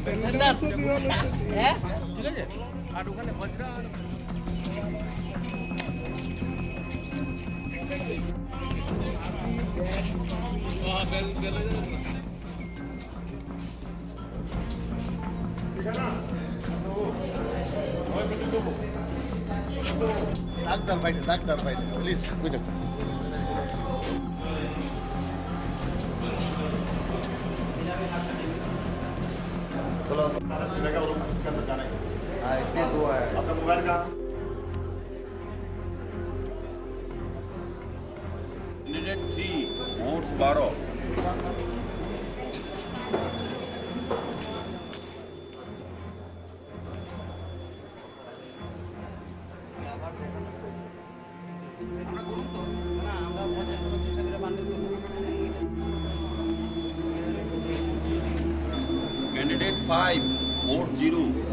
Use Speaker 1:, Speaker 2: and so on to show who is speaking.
Speaker 1: হ্যাঁ ঠিক আছে আর ওখানে বজরা
Speaker 2: ডাক্তার বাইরে প্লিজ বুঝে चलो मिलेगा और इसके अंदर जाने हाँ इसलिए दो है आपका मोबाइल कहाँ
Speaker 3: कैंडिडेट 3 वोट्स 12 कैंडिडेट 5 वोट 0